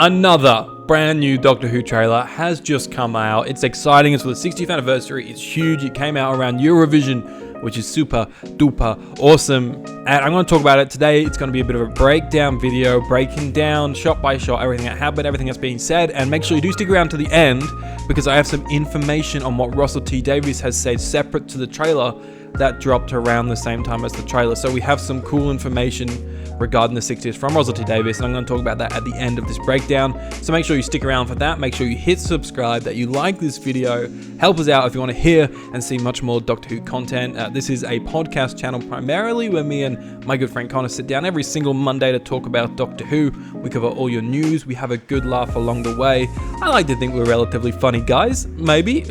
Another brand new Doctor Who trailer has just come out. It's exciting. It's for the 60th anniversary. It's huge. It came out around Eurovision, which is super duper awesome. And I'm going to talk about it today. It's going to be a bit of a breakdown video, breaking down shot by shot everything that happened, everything that's being said. And make sure you do stick around to the end because I have some information on what Russell T Davies has said separate to the trailer that dropped around the same time as the trailer. So we have some cool information regarding the 60th from Russell T Davies, and I'm going to talk about that at the end of this breakdown. So make sure you stick around for that. Make sure you hit subscribe, that you like this video. Help us out if you want to hear and see much more Doctor Who content. This is a podcast channel primarily where me and my good friend Connor sit down every single Monday to talk about Doctor Who. We cover all your news. We have a good laugh along the way. I like to think we're relatively funny guys. Maybe.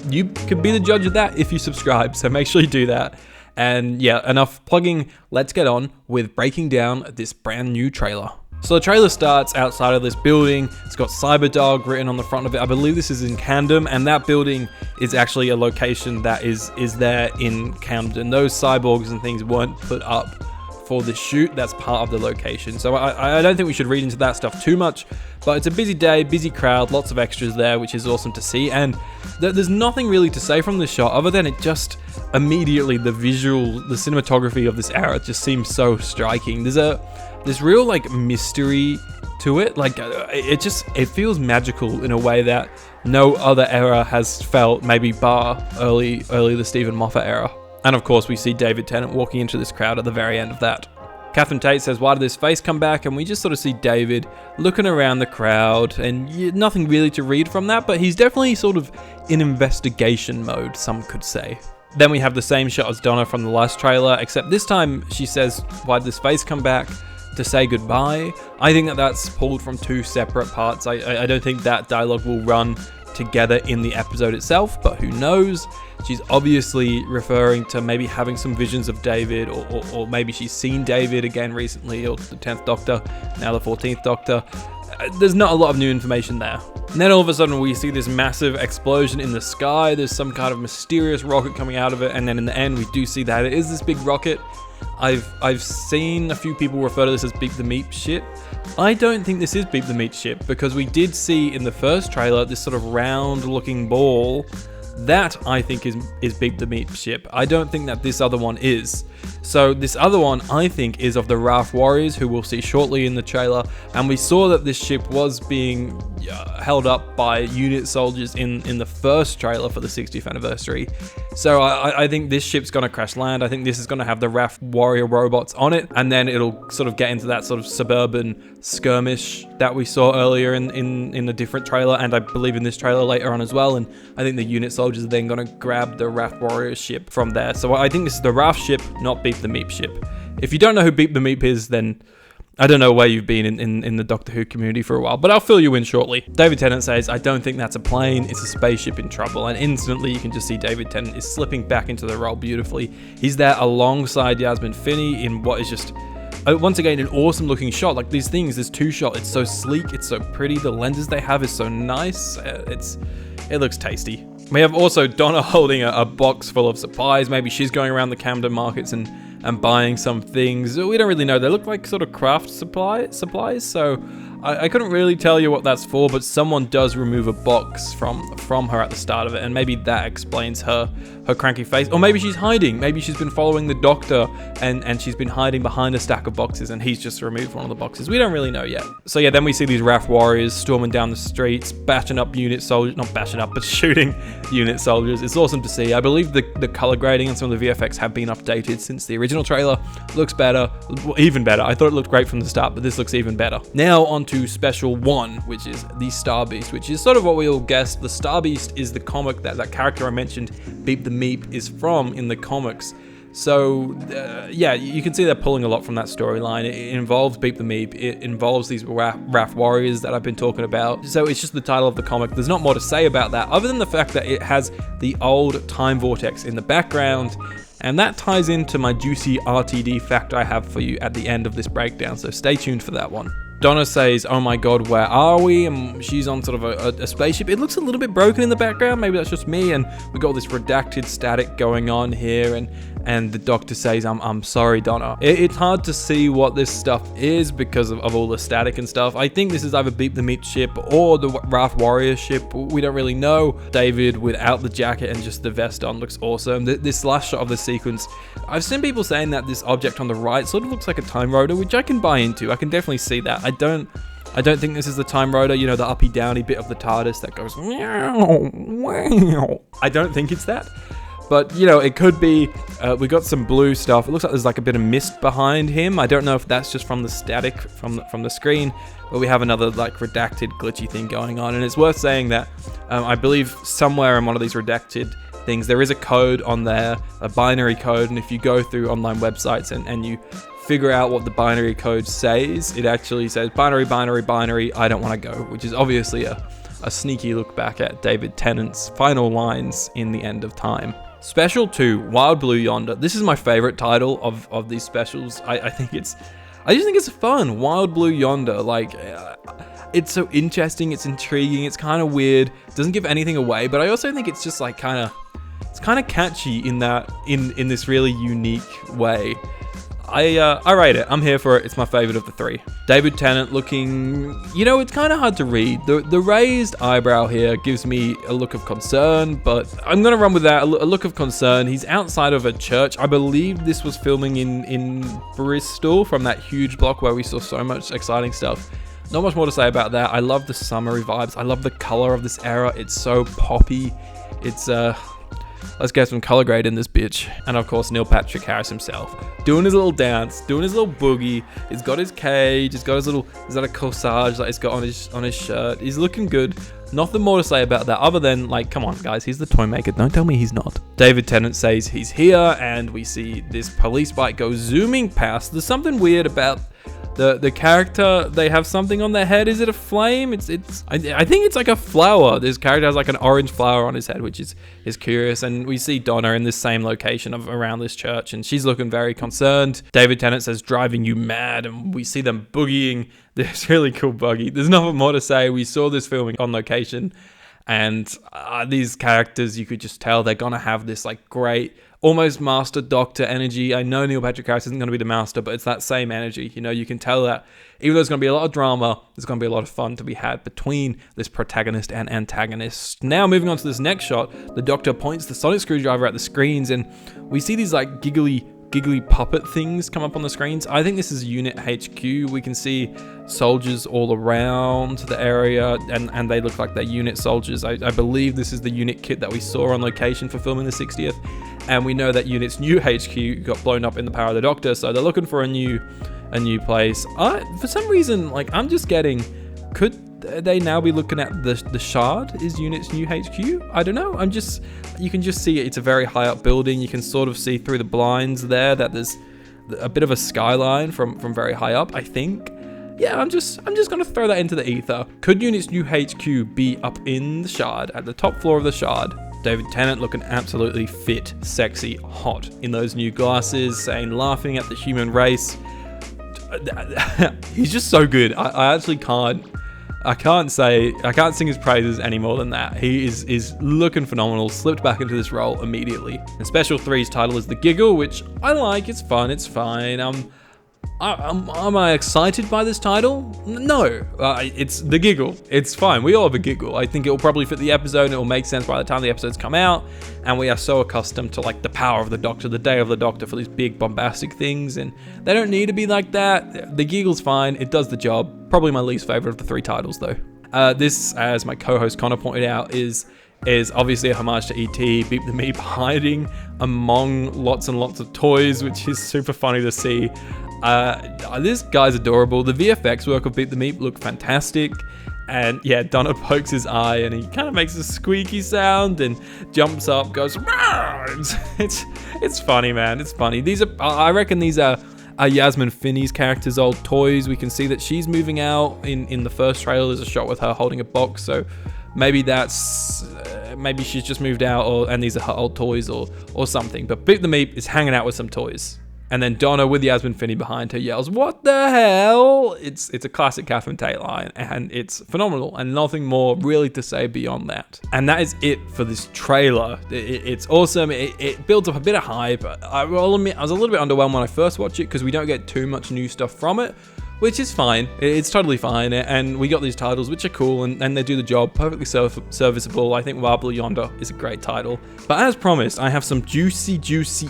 You can be the judge of that if you subscribe, so make sure you do that. And yeah, enough plugging. Let's get on with breaking down this brand new trailer. So the trailer starts outside of this building. It's got Cyberdog written on the front of it. I believe this is in Camden, and that building is actually a location that is there in Camden. Those cyborgs and things weren't put up for the shoot. That's part of the location. So I don't think we should read into that stuff too much, but it's a busy day, busy crowd, lots of extras there, which is awesome to see. And there's nothing really to say from this shot other than it just immediately, the cinematography of this era just seems so striking. There's real like mystery to it. Like it feels magical in a way that no other era has felt, maybe bar early the Stephen Moffat era. And of course, we see David Tennant walking into this crowd at the very end of that. Catherine Tate says, "Why did this face come back?" And we just sort of see David looking around the crowd, and nothing really to read from that, but he's definitely sort of in investigation mode, some could say. Then we have the same shot as Donna from the last trailer, except this time she says, "Why did this face come back?" to say goodbye. I think that's pulled from two separate parts. I don't think that dialogue will run together in the episode itself, but who knows? She's obviously referring to maybe having some visions of David, or maybe she's seen David again recently, or the 10th Doctor, now the 14th Doctor. There's not a lot of new information there. And then all of a sudden we see this massive explosion in the sky. There's some kind of mysterious rocket coming out of it, and then in the end we do see that it is this big rocket. I've seen a few people refer to this as Beep the Meep ship. I don't think this is Beep the Meep ship, because we did see in the first trailer this sort of round looking ball. That I think is Beep the Meep ship. I don't think that this other one is. So this other one I think is of the Wrath Warriors, who we'll see shortly in the trailer. And we saw that this ship was being held up by unit soldiers in the first trailer for the 60th anniversary. So I think this ship's going to crash land. I think this is going to have the Wrath Warrior robots on it, and then it'll sort of get into that sort of suburban skirmish that we saw earlier in a different trailer, and I believe in this trailer later on as well. And I think the unit soldiers are then going to grab the Wrath Warrior ship from there. So I think this is the Wrath ship, not Beep the Meep ship. If you don't know who Beep the Meep is, then I don't know where you've been in the Doctor Who community for a while, but I'll fill you in shortly. David Tennant says, "I don't think that's a plane, it's a spaceship in trouble." And instantly you can just see David Tennant is slipping back into the role beautifully. He's there alongside Yasmin Finney in what is just, once again, an awesome looking shot. Like these things, this two shot, it's so sleek, it's so pretty. The lenses they have is so nice. It looks tasty. We have also Donna holding a box full of supplies. Maybe she's going around the Camden markets and buying some things. We don't really know. They look like sort of craft supplies, so I couldn't really tell you what that's for, but someone does remove a box from her at the start of it, and maybe that explains her cranky face. Or maybe she's hiding. Maybe she's been following the Doctor and she's been hiding behind a stack of boxes, and he's just removed one of the boxes. We don't really know yet. So yeah, then we see these Wrath Warriors storming down the streets, bashing up unit soldiers. Not bashing up, but shooting unit soldiers. It's awesome to see. I believe the color grading and some of the VFX have been updated since the original trailer. Looks better, even better. I thought it looked great from the start, but this looks even better. Now on to Special 1, which is the Star Beast, which is sort of what we all guessed. The Star Beast is the comic that character I mentioned, Beep the Meep, is from in the comics. So yeah, you can see they're pulling a lot from that storyline. It involves Beep the Meep. It involves these Wrath Warriors that I've been talking about. So it's just the title of the comic. There's not more to say about that, other than the fact that it has the old time vortex in the background. And that ties into my juicy RTD fact I have for you at the end of this breakdown, so stay tuned for that one. Donna says, "Oh my god, where are we?" And she's on sort of a spaceship. It looks a little bit broken in the background, maybe that's just me, and we got this redacted static going on here, and and the doctor says, I'm sorry, Donna. It's hard to see what this stuff is because of all the static and stuff. I think this is either Beep the Meep ship or the Wrath Warrior ship. We don't really know. David without the jacket and just the vest on looks awesome. This last shot of the sequence, I've seen people saying that this object on the right sort of looks like a time rotor, which I can buy into. I can definitely see that. I don't think this is the time rotor, you know, the uppy downy bit of the TARDIS that goes meow, meow. I don't think it's that. But, you know, it could be. We got some blue stuff. It looks like there's like a bit of mist behind him. I don't know if that's just from the static from the screen, but we have another like redacted glitchy thing going on. And it's worth saying that I believe somewhere in one of these redacted things, there is a code on there, a binary code. And if you go through online websites and you figure out what the binary code says, it actually says binary, binary, binary, I don't want to go, which is obviously a sneaky look back at David Tennant's final lines in The End of Time. Special 2, Wild Blue Yonder. This is my favorite title of these specials. I just think it's fun. Wild Blue Yonder. Like, it's so interesting. It's intriguing. It's kind of weird. It doesn't give anything away, but I also think it's just like kind of catchy in this really unique way. I rate it. I'm here for it. It's my favorite of the 3. David Tennant looking, you know, it's kind of hard to read. The raised eyebrow here gives me a look of concern, but I'm going to run with that. A look of concern. He's outside of a church. I believe this was filming in Bristol from that huge block where we saw so much exciting stuff. Not much more to say about that. I love the summery vibes. I love the color of this era. It's so poppy. It's, let's get some color grade in this bitch. And of course, Neil Patrick Harris himself. Doing his little dance, doing his little boogie. He's got his cage, he's got his little, is that a corsage that he's got on his shirt. He's looking good. Nothing more to say about that other than, like, come on guys, he's the toy maker. Don't tell me he's not. David Tennant says he's here, and we see this police bike go zooming past. There's something weird about the character. They have something on their head. Is it a flame? I think it's like a flower. This character has like an orange flower on his head, which is curious. And we see Donna in this same location around this church, and she's looking very concerned. David Tennant says, driving you mad, and we see them boogieing this really cool buggy. There's nothing more to say. We saw this filming on location, and these characters, you could just tell they're gonna have this like great, almost Master Doctor energy. I know Neil Patrick Harris isn't going to be the Master, but it's that same energy. You know, you can tell that even though there's going to be a lot of drama, there's going to be a lot of fun to be had between this protagonist and antagonist. Now, moving on to this next shot, the Doctor points the sonic screwdriver at the screens, and we see these like giggly puppet things come up on the screens. I think this is Unit HQ. We can see soldiers all around the area, and they look like they're unit soldiers. I believe this is the unit kit that we saw on location for filming the 60th, and we know that Unit's new HQ got blown up in the Power of the Doctor, so they're looking for a new place. For some reason, like, I'm just getting, could they now be looking at the Shard is Unit's new HQ? I don't know. You can just see it's a very high up building. You can sort of see through the blinds there that there's a bit of a skyline from very high up, I think. Yeah, I'm just gonna throw that into the ether. Could Unit's new HQ be up in the Shard, at the top floor of the Shard? David Tennant looking absolutely fit, sexy, hot in those new glasses, laughing at the human race. He's just so good. I actually can't sing his praises any more than that. He is looking phenomenal, slipped back into this role immediately. And Special 3's title is The Giggle, which I like. It's fun, it's fine. Am I excited by this title? No, it's The Giggle. It's fine. We all have a giggle. I think it will probably fit the episode, and it will make sense by the time the episodes come out. And we are so accustomed to like the Power of the Doctor, the Day of the Doctor, for these big bombastic things, and they don't need to be like that. The Giggle's fine. It does the job. Probably my least favorite of the 3 titles, though. This, as my co-host Connor pointed out, is obviously a homage to E.T., Beep the Meep hiding among lots and lots of toys, which is super funny to see. This guy's adorable. The VFX work of Beep the Meep looked fantastic. And yeah, Donna pokes his eye and he kind of makes a squeaky sound and jumps up, goes, it's funny, man. It's funny. I reckon these are Yasmin Finney's character's old toys. We can see that she's moving out in the first trailer. There's a shot with her holding a box, so maybe maybe she's just moved out, and these are her old toys or something. But Beep the Meep is hanging out with some toys. And then Donna with Yasmin Finney behind her yells, "What the hell?" It's a classic Catherine Tate line, and it's phenomenal, and nothing more really to say beyond that. And that is it for this trailer. It's awesome. It builds up a bit of hype. I will admit, I was a little bit underwhelmed when I first watched it because we don't get too much new stuff from it, which is fine. It's totally fine, and we got these titles, which are cool, and they do the job, perfectly serviceable. I think Blue Yonder is a great title. But as promised, I have some juicy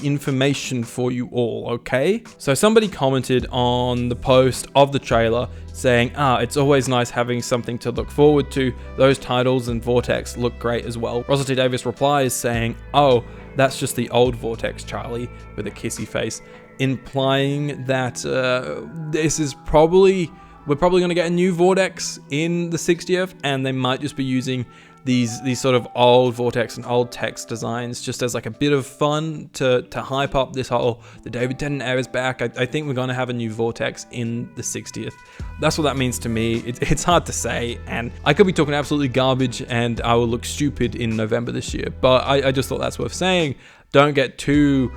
information for you all, okay? So somebody commented on the post of the trailer saying, it's always nice having something to look forward to. Those titles and Vortex look great as well. T Davies replies saying, "Oh, that's just the old Vortex, Charlie," with a kissy face, implying that we're probably going to get a new Vortex in the 60th, and they might just be using these sort of old Vortex and old text designs just as like a bit of fun to hype up this whole, the David Tennant era is back. I think we're going to have a new Vortex in the 60th. That's what that means to me. It's hard to say, and I could be talking absolutely garbage and I will look stupid in November this year, but I just thought that's worth saying. Don't get too...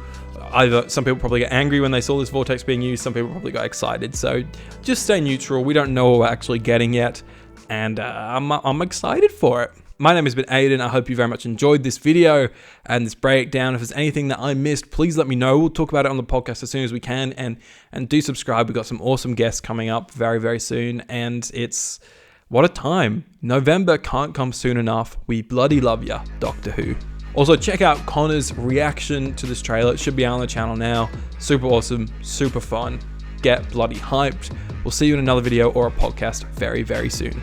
Either some people probably get angry when they saw this Vortex being used, some people probably got excited, so just stay neutral. We don't know what we're actually getting yet, and I'm excited for it. My name has been Aiden. I hope you very much enjoyed this video and this breakdown. If there's anything that I missed, please let me know. We'll talk about it on the podcast as soon as we can, and do subscribe. We've got some awesome guests coming up very, very soon, and it's... what a time. November can't come soon enough. We bloody love ya, Doctor Who. Also, check out Connor's reaction to this trailer. It should be out on the channel now. Super awesome, super fun. Get bloody hyped. We'll see you in another video or a podcast very, very soon.